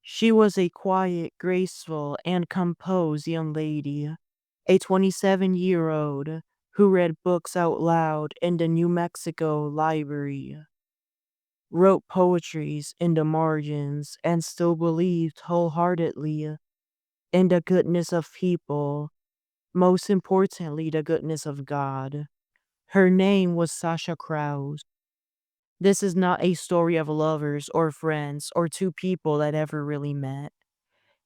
She was a quiet, graceful, and composed young lady, a 27-year-old who read books out loud in the New Mexico library, wrote poetries in the margins, and still believed wholeheartedly in the goodness of people, most importantly, the goodness of God. Her name was Sasha Krause. This is not a story of lovers or friends or two people that ever really met.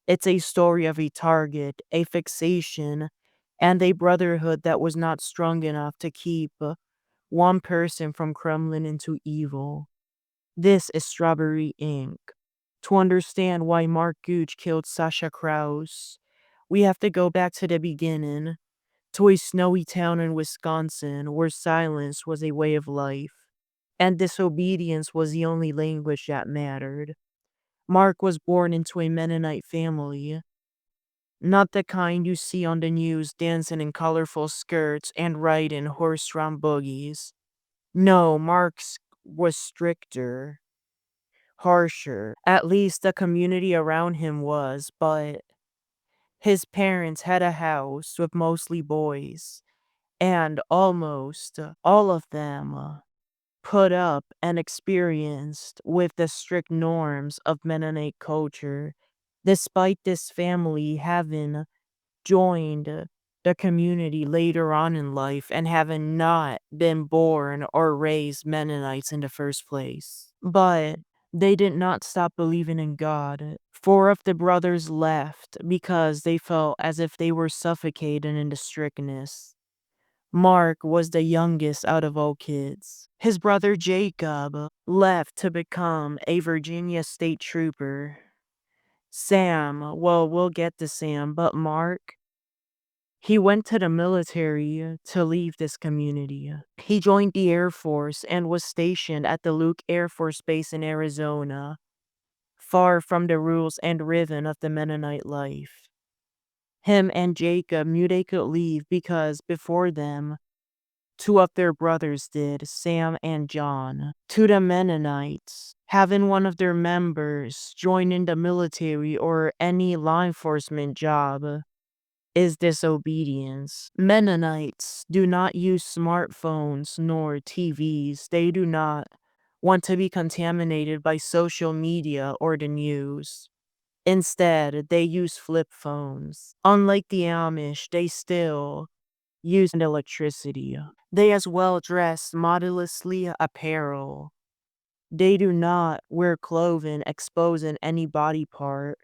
It's a story of a target, a fixation, and a brotherhood that was not strong enough to keep one person from crumbling into evil. This is Strawberry Ink. To understand why Mark Gooch killed Sasha Krause, we have to go back to the beginning, to a snowy town in Wisconsin where silence was a way of life, and disobedience was the only language that mattered. Mark was born into a Mennonite family, not the kind you see on the news dancing in colorful skirts and riding horse-drawn buggies. No, Mark's was stricter, harsher. At least the community around him was, but his parents had a house with mostly boys, and almost all of them put up and experienced with the strict norms of Mennonite culture, despite this family having joined the community later on in life and having not been born or raised Mennonites in the first place. But they did not stop believing in God. Four of the brothers left because they felt as if they were suffocating in the strictness. Mark was the youngest out of all kids. His brother Jacob left to become a Virginia state trooper. Sam, well, we'll get to Sam, but Mark, he went to the military to leave this community. He joined the Air Force and was stationed at the Luke Air Force Base in Arizona, far from the rules and rhythm of the Mennonite life. Him and Jacob knew they could leave because before them, two of their brothers did, Sam and John. To the Mennonites, having one of their members join in the military or any law enforcement job is disobedience. Mennonites do not use smartphones nor TVs. They do not want to be contaminated by social media or the news. Instead, they use flip phones. Unlike the Amish, they still use electricity. They as well dress modestly apparel. They do not wear clothing exposing any body part,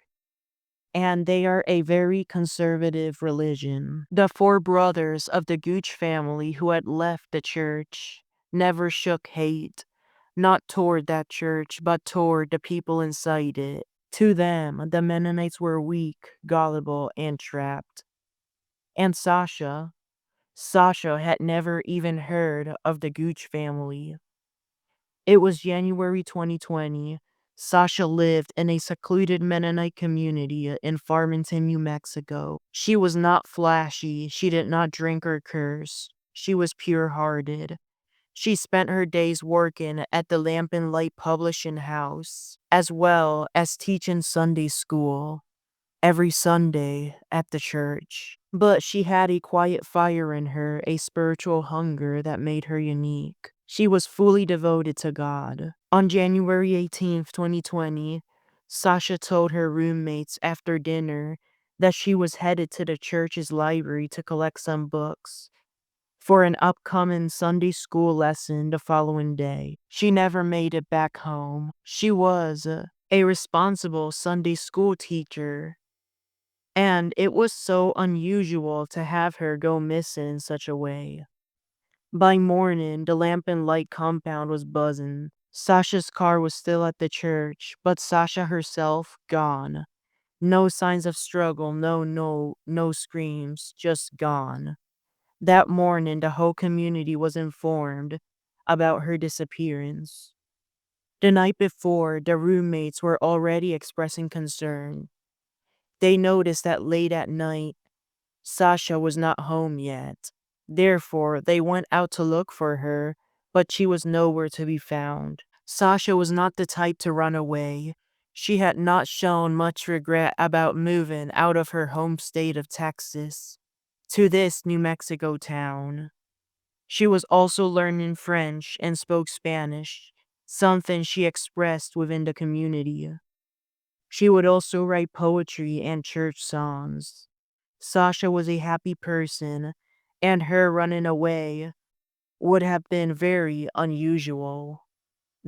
and they are a very conservative religion. The four brothers of the Gooch family who had left the church never shook hate, not toward that church, but toward the people inside it. To them, the Mennonites were weak, gullible, and trapped. And Sasha had never even heard of the Gooch family. It was January 2020. Sasha lived in a secluded Mennonite community in Farmington, New Mexico. She was not flashy. She did not drink or curse. She was pure-hearted. She spent her days working at the Lamp and Light Publishing House, as well as teaching Sunday school every Sunday at the church. But she had a quiet fire in her, a spiritual hunger that made her unique. She was fully devoted to God. On January 18th, 2020, Sasha told her roommates after dinner that she was headed to the church's library to collect some books for an upcoming Sunday school lesson the following day. She never made it back home. She was a responsible Sunday school teacher, and it was so unusual to have her go missing in such a way. By morning, the Lamp and Light compound was buzzing. Sasha's car was still at the church, but Sasha herself gone. No signs of struggle, no screams, just gone. That morning, the whole community was informed about her disappearance. The night before, the roommates were already expressing concern. They noticed that late at night, Sasha was not home yet. Therefore, they went out to look for her, but she was nowhere to be found. Sasha was not the type to run away. She had not shown much regret about moving out of her home state of Texas to this New Mexico town. She was also learning French and spoke Spanish, something she expressed within the community. She would also write poetry and church songs. Sasha was a happy person, and her running away would have been very unusual.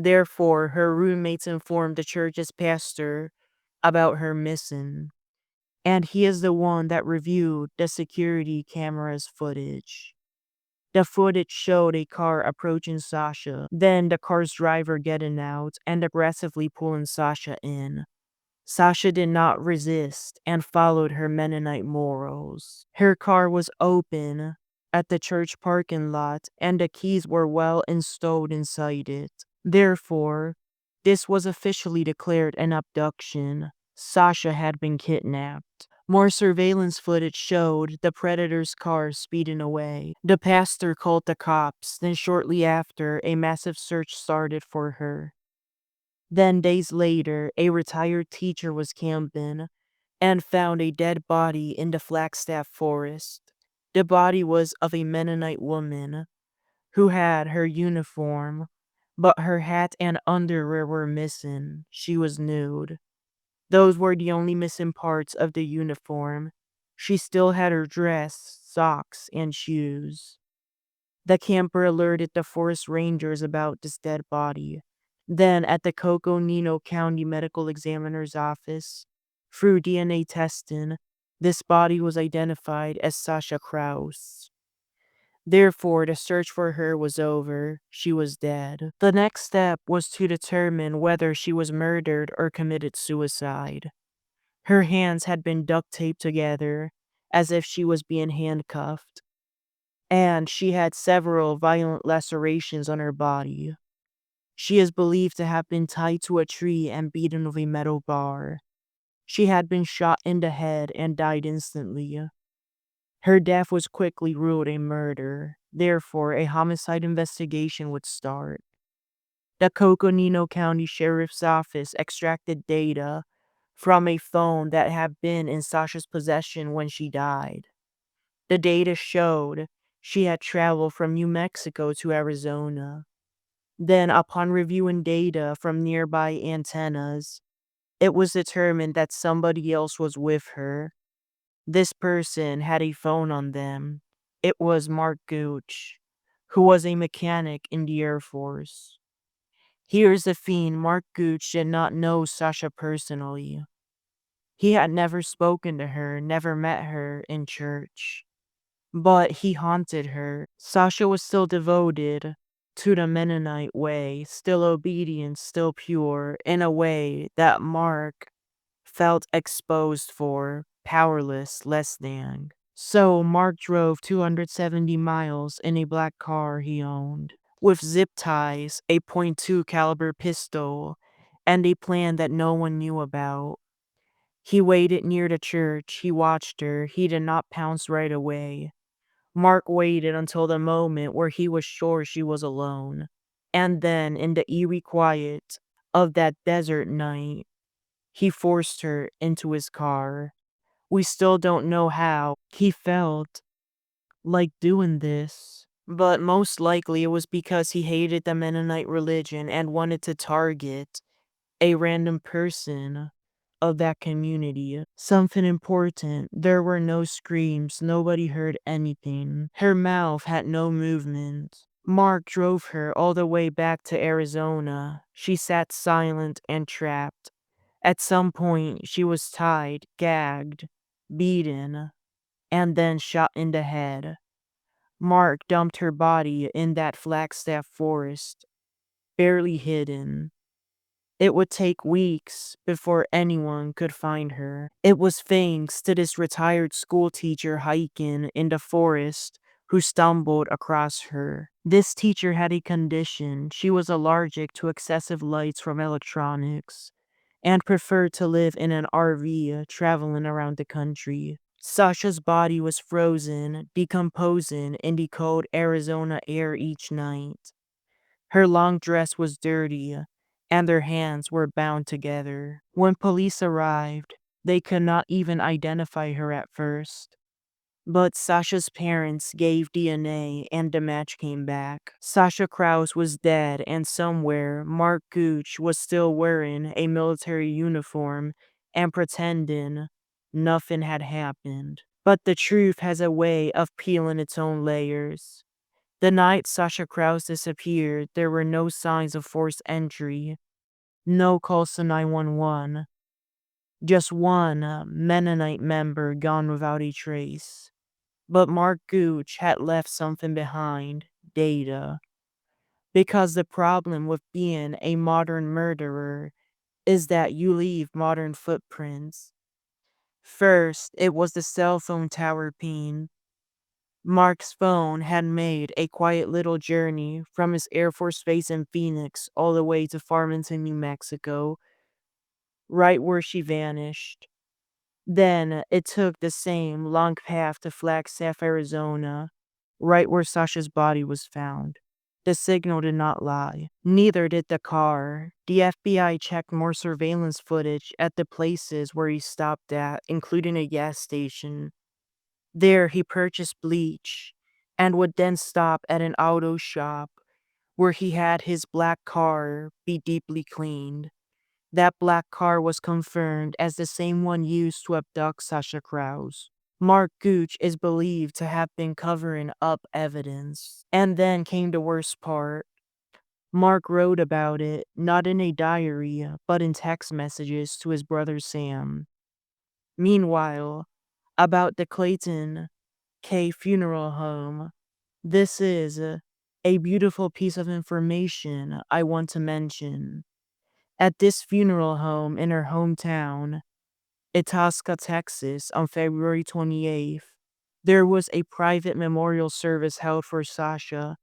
Therefore, her roommates informed the church's pastor about her missing, and he is the one that reviewed the security camera's footage. The footage showed a car approaching Sasha, then the car's driver getting out and aggressively pulling Sasha in. Sasha did not resist and followed her Mennonite morals. Her car was open at the church parking lot and the keys were well installed inside it. Therefore, this was officially declared an abduction. Sasha had been kidnapped. More surveillance footage showed the predator's car speeding away. The pastor called the cops, then shortly after, a massive search started for her. Then, days later, a retired teacher was camping and found a dead body in the Flagstaff forest. The body was of a Mennonite woman who had her uniform, but her hat and underwear were missing. She was nude. Those were the only missing parts of the uniform. She still had her dress, socks, and shoes. The camper alerted the forest rangers about this dead body. Then, at the Coconino County Medical Examiner's office, through DNA testing, this body was identified as Sasha Krause. Therefore, the search for her was over. She was dead. The next step was to determine whether she was murdered or committed suicide. Her hands had been duct taped together, as if she was being handcuffed, and she had several violent lacerations on her body. She is believed to have been tied to a tree and beaten with a metal bar. She had been shot in the head and died instantly. Her death was quickly ruled a murder. Therefore, a homicide investigation would start. The Coconino County Sheriff's Office extracted data from a phone that had been in Sasha's possession when she died. The data showed she had traveled from New Mexico to Arizona. Then, upon reviewing data from nearby antennas, it was determined that somebody else was with her. This person had a phone on them. It was Mark Gooch, who was a mechanic in the Air Force. Here's the thing, Mark Gooch did not know Sasha personally. He had never spoken to her, never met her in church. But he haunted her. Sasha was still devoted to the Mennonite way, still obedient, still pure, in a way that Mark felt exposed for, powerless, less than. So Mark drove 270 miles in a black car he owned, with zip ties, a .22 caliber pistol, and a plan that no one knew about. He waited near the church, he watched her, he did not pounce right away. Mark waited until the moment where he was sure she was alone. And then, in the eerie quiet of that desert night, he forced her into his car. We still don't know how he felt like doing this, but most likely it was because he hated the Mennonite religion and wanted to target a random person of that community. Something important. There were no screams. Nobody heard anything. Her mouth had no movement. Mark drove her all the way back to Arizona. She sat silent and trapped. At some point, she was tied, gagged, beaten, and then shot in the head. Mark dumped her body in that Flagstaff forest, barely hidden. It would take weeks before anyone could find her. It was thanks to this retired school teacher hiking in the forest who stumbled across her. This teacher had a condition. She was allergic to excessive lights from electronics and preferred to live in an RV traveling around the country. Sasha's body was frozen, decomposing in the cold Arizona air each night. Her long dress was dirty, and their hands were bound together. When police arrived, they could not even identify her at first. But Sasha's parents gave DNA and the match came back. Sasha Krause was dead, and somewhere Mark Gooch was still wearing a military uniform and pretending nothing had happened. But the truth has a way of peeling its own layers. The night Sasha Krause disappeared, there were no signs of forced entry, no calls to 911, just one Mennonite member gone without a trace. But Mark Gooch had left something behind, data. Because the problem with being a modern murderer is that you leave modern footprints. First, it was the cell phone tower ping. Mark's phone had made a quiet little journey from his Air Force base in Phoenix all the way to Farmington, New Mexico, right where she vanished. Then it took the same long path to Flagstaff, Arizona, right where Sasha's body was found. The signal did not lie. Neither did the car. The FBI checked more surveillance footage at the places where he stopped at, including a gas station. There he purchased bleach and would then stop at an auto shop where he had his black car be deeply cleaned. That black car was confirmed as the same one used to abduct Sasha Krause. Mark Gooch is believed to have been covering up evidence. And then came the worst part. Mark wrote about it, not in a diary, but in text messages to his brother Sam. Meanwhile, about the Clayton K funeral home, this is a beautiful piece of information I want to mention. At this funeral home in her hometown, Itasca, Texas, on February 28th, there was a private memorial service held for Sasha.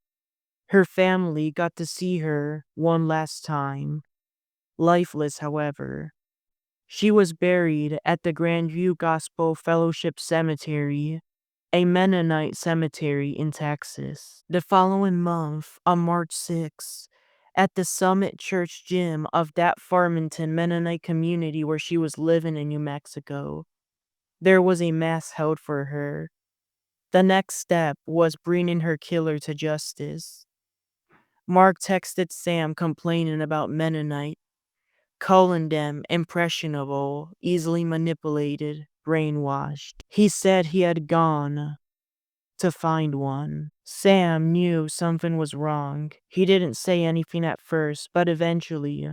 Her family got to see her one last time. Lifeless, however. She was buried at the Grandview Gospel Fellowship Cemetery, a Mennonite cemetery in Texas. The following month, on March 6th, at the Summit Church gym of that Farmington Mennonite community where she was living in New Mexico, there was a mass held for her. The next step was bringing her killer to justice. Mark texted Sam complaining about Mennonite, calling them impressionable, easily manipulated, brainwashed. He said he had gone to find one. Sam knew something was wrong. He didn't say anything at first, but eventually,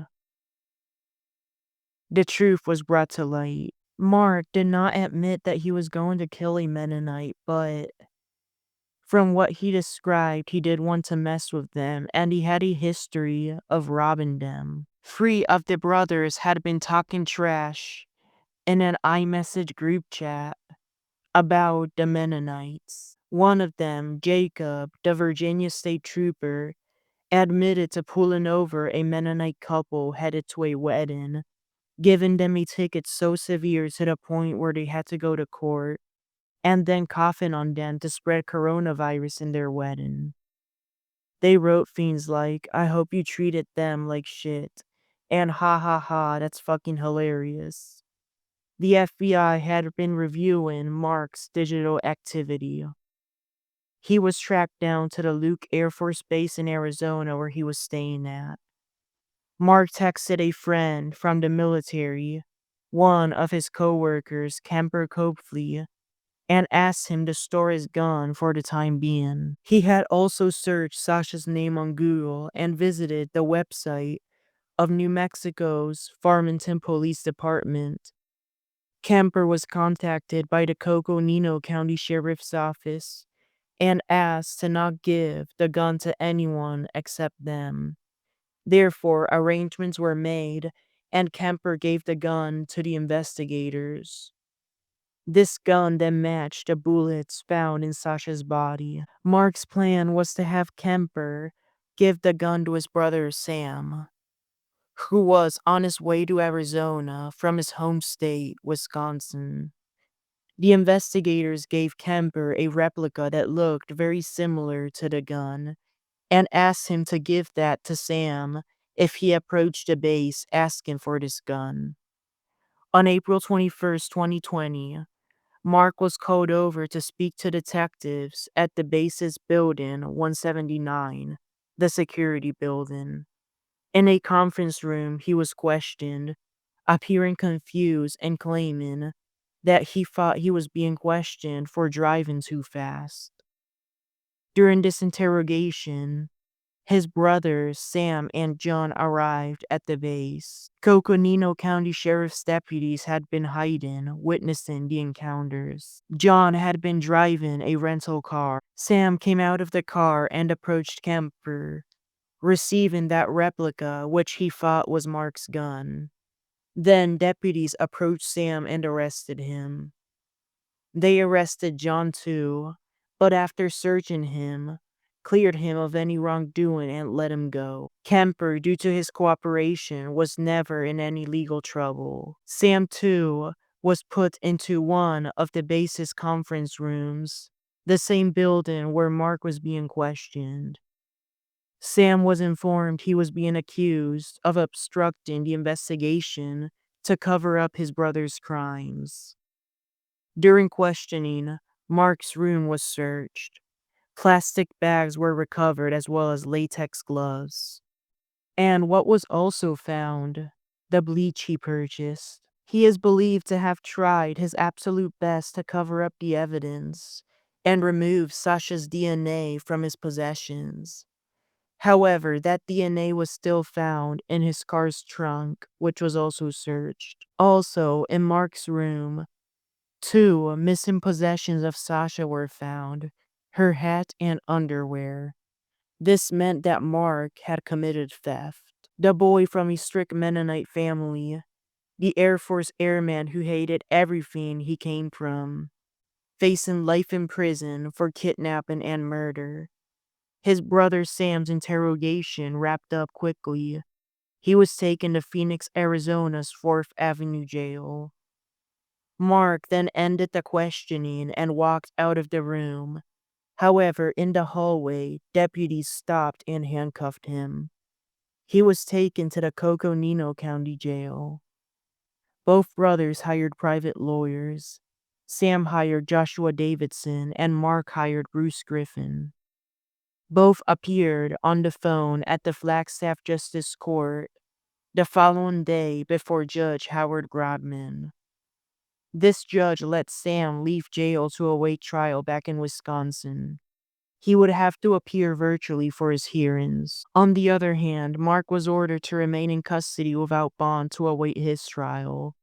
the truth was brought to light. Mark did not admit that he was going to kill a Mennonite, but from what he described, he did want to mess with them, and he had a history of robbing them. 3 of the brothers had been talking trash in an iMessage group chat about the Mennonites. One of them, Jacob, the Virginia State Trooper, admitted to pulling over a Mennonite couple headed to a wedding, giving them a ticket so severe to the point where they had to go to court, and then coughing on them to spread coronavirus in their wedding. They wrote things like, "I hope you treated them like shit," and "ha ha ha, that's fucking hilarious." The FBI had been reviewing Mark's digital activity. He was tracked down to the Luke Air Force Base in Arizona where he was staying at. Mark texted a friend from the military, one of his co-workers, Kemper Copley, and asked him to store his gun for the time being. He had also searched Sasha's name on Google and visited the website of New Mexico's Farmington Police Department. Kemper was contacted by the Coconino County Sheriff's Office and asked to not give the gun to anyone except them. Therefore, arrangements were made, and Kemper gave the gun to the investigators. This gun then matched the bullets found in Sasha's body. Mark's plan was to have Kemper give the gun to his brother Sam, who was on his way to Arizona from his home state, Wisconsin. The investigators gave Kemper a replica that looked very similar to the gun and asked him to give that to Sam if he approached the base asking for this gun. On April 21st, 2020, Mark was called over to speak to detectives at the base's building 179, the security building. In a conference room, he was questioned, appearing confused and claiming that he thought he was being questioned for driving too fast. During this interrogation, his brothers, Sam and John, arrived at the base. Coconino County Sheriff's deputies had been hiding, witnessing the encounters. John had been driving a rental car. Sam came out of the car and approached Kemper, receiving that replica which he thought was Mark's gun. Then deputies approached Sam and arrested him. They arrested John too, but after searching him, cleared him of any wrongdoing and let him go. Kemper, due to his cooperation, was never in any legal trouble. Sam too was put into one of the base's conference rooms, the same building where Mark was being questioned. Sam was informed he was being accused of obstructing the investigation to cover up his brother's crimes. During questioning, Mark's room was searched. Plastic bags were recovered as well as latex gloves. And what was also found? The bleach he purchased. He is believed to have tried his absolute best to cover up the evidence and remove Sasha's DNA from his possessions. However, that DNA was still found in his car's trunk, which was also searched. Also, in Mark's room, 2 missing possessions of Sasha were found, her hat and underwear. This meant that Mark had committed theft. The boy from a strict Mennonite family, the Air Force airman who hated everything he came from, facing life in prison for kidnapping and murder. His brother Sam's interrogation wrapped up quickly. He was taken to Phoenix, Arizona's 4th Avenue jail. Mark then ended the questioning and walked out of the room. However, in the hallway, deputies stopped and handcuffed him. He was taken to the Coconino County Jail. Both brothers hired private lawyers. Sam hired Joshua Davidson and Mark hired Bruce Griffin. Both appeared on the phone at the Flagstaff Justice Court the following day before Judge Howard Grobman. This judge let Sam leave jail to await trial back in Wisconsin. He would have to appear virtually for his hearings. On the other hand, Mark was ordered to remain in custody without bond to await his trial.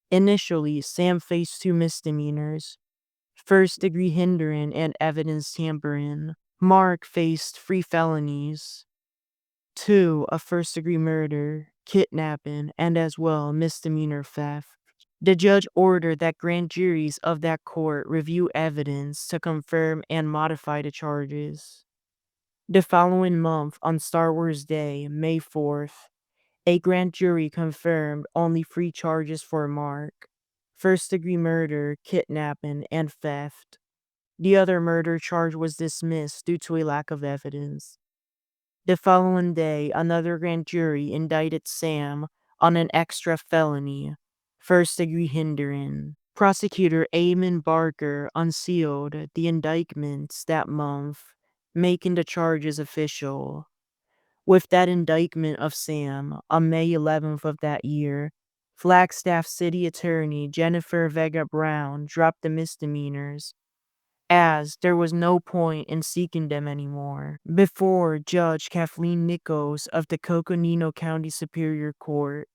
Initially, Sam faced 2 misdemeanors, first-degree hindering and evidence tampering. Mark faced 3 felonies, 2 of first-degree murder, kidnapping, and as well misdemeanor theft. The judge ordered that grand juries of that court review evidence to confirm and modify the charges. The following month, on Star Wars Day, May 4th, a grand jury confirmed only 3 charges for Mark: first-degree murder, kidnapping, and theft. The other murder charge was dismissed due to a lack of evidence. The following day, another grand jury indicted Sam on an extra felony, first-degree hindering. Prosecutor Eamon Barker unsealed the indictments that month, making the charges official. With that indictment of Sam, on May 11th of that year, Flagstaff City Attorney Jennifer Vega Brown dropped the misdemeanors, as there was no point in seeking them anymore. Before Judge Kathleen Nichols of the Coconino County Superior Court,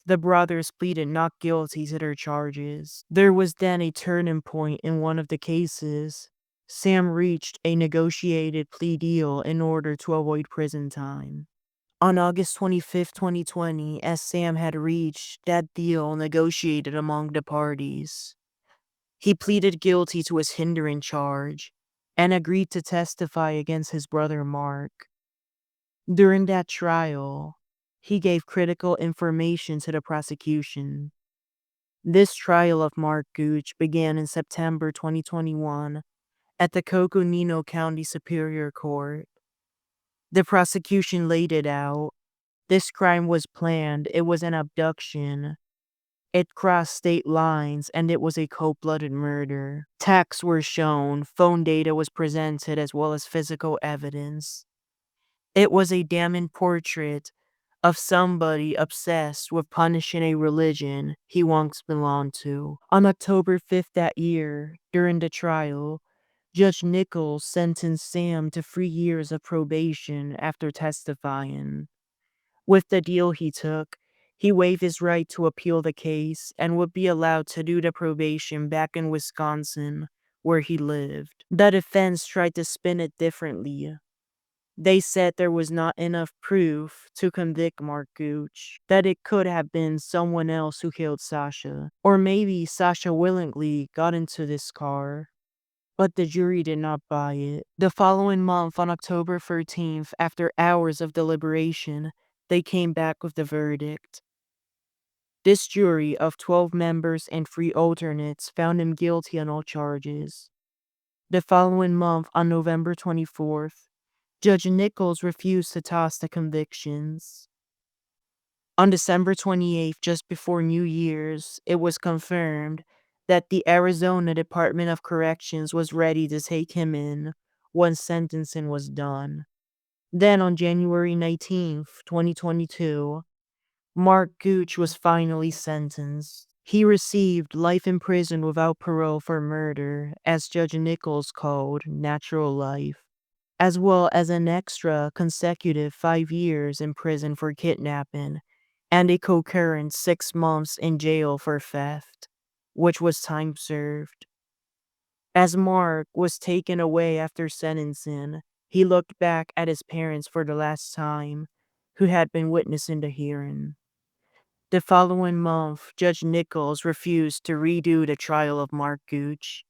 the brothers pleaded not guilty to their charges. There was then a turning point in one of the cases. Sam reached a negotiated plea deal in order to avoid prison time. On August 25th, 2020, as Sam had reached that deal negotiated among the parties, he pleaded guilty to his hindering charge and agreed to testify against his brother Mark. During that trial, he gave critical information to the prosecution. This trial of Mark Gooch began in September 2021 at the Coconino County Superior Court. The prosecution laid it out. This crime was planned, it was an abduction. It crossed state lines, and it was a cold-blooded murder. Texts were shown, phone data was presented, as well as physical evidence. It was a damning portrait of somebody obsessed with punishing a religion he once belonged to. On October 5th that year, during the trial, Judge Nichols sentenced Sam to 3 years of probation after testifying. With the deal he took, he waived his right to appeal the case and would be allowed to do the probation back in Wisconsin, where he lived. The defense tried to spin it differently. They said there was not enough proof to convict Mark Gooch, that it could have been someone else who killed Sasha, or maybe Sasha willingly got into this car. But the jury did not buy it. The following month, on October 13th, after hours of deliberation, they came back with the verdict. This jury of 12 members and 3 alternates found him guilty on all charges. The following month, on November 24th, Judge Nichols refused to toss the convictions. On December 28th, just before New Year's, it was confirmed that the Arizona Department of Corrections was ready to take him in once sentencing was done. Then on January 19th, 2022, Mark Gooch was finally sentenced. He received life in prison without parole for murder, as Judge Nichols called natural life, as well as an extra consecutive 5 years in prison for kidnapping and a concurrent 6 months in jail for theft, which was time served. As Mark was taken away after sentencing, he looked back at his parents for the last time, who had been witnessing the hearing. The following month, Judge Nichols refused to redo the trial of Mark Gooch,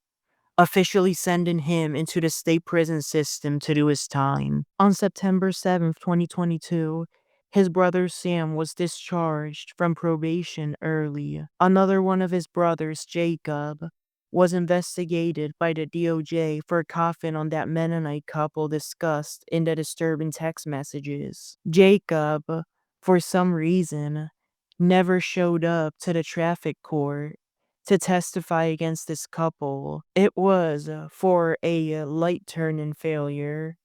officially sending him into the state prison system to do his time. On September 7th, 2022, his brother Sam was discharged from probation early. Another one of his brothers, Jacob, was investigated by the DOJ for coughing on that Mennonite couple discussed in the disturbing text messages. Jacob, for some reason, never showed up to the traffic court to testify against this couple. It was for a light turn-in failure.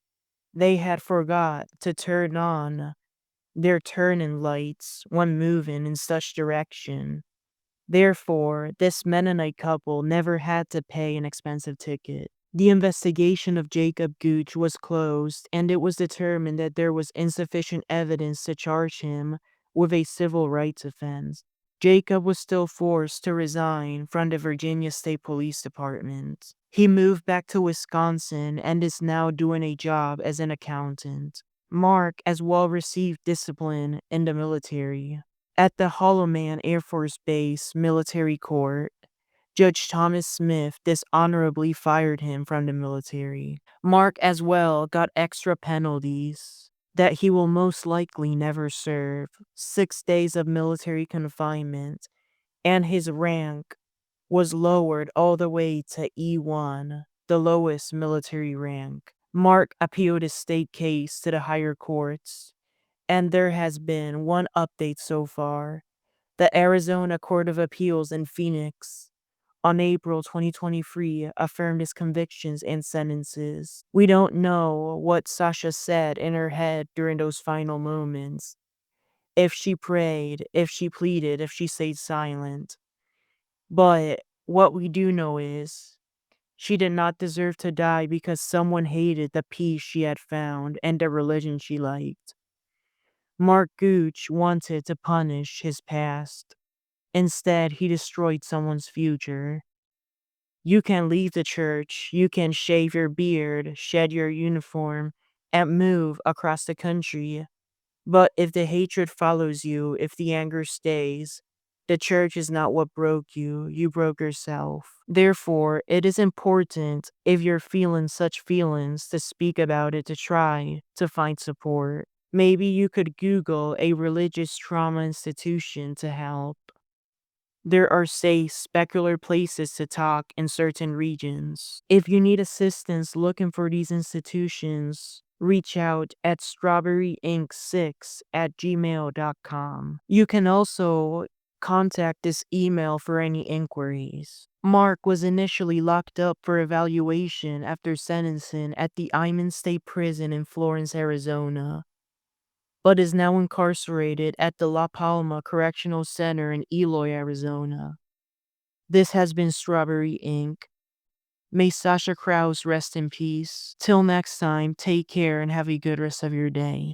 They had forgot to turn on their turn-in lights when moving in such direction. Therefore, this Mennonite couple never had to pay an expensive ticket. The investigation of Jacob Gooch was closed, and it was determined that there was insufficient evidence to charge him with a civil rights offense. Jacob was still forced to resign from the Virginia State Police Department. He moved back to Wisconsin and is now doing a job as an accountant. Mark as well received discipline in the military. At the Holloman Air Force Base military court, Judge Thomas Smith dishonorably fired him from the military. Mark as well got extra penalties that he will most likely never serve: 6 days of military confinement, and his rank was lowered all the way to E1, the lowest military rank. Mark appealed his state case to the higher courts, and there has been one update so far. The Arizona Court of Appeals in Phoenix on April 2023 affirmed his convictions and sentences. We don't know what Sasha said in her head during those final moments. If she prayed, if she pleaded, if she stayed silent. But what we do know is she did not deserve to die because someone hated the peace she had found and the religion she liked. Mark Gooch wanted to punish his past. Instead, he destroyed someone's future. You can leave the church, you can shave your beard, shed your uniform, and move across the country. But if the hatred follows you, if the anger stays, the church is not what broke you, you broke yourself. Therefore, it is important, if you're feeling such feelings, to speak about it, to try to find support. Maybe you could Google a religious trauma institution to help. There are safe, specular places to talk in certain regions. If you need assistance looking for these institutions, reach out at strawberryinc6@gmail.com. You can also contact this email for any inquiries. Mark was initially locked up for evaluation after sentencing at the Iman State Prison in Florence, Arizona, but is now incarcerated at the La Palma Correctional Center in Eloy, Arizona. This has been Strawberry Inc. May Sasha Krause rest in peace. Till next time, take care and have a good rest of your day.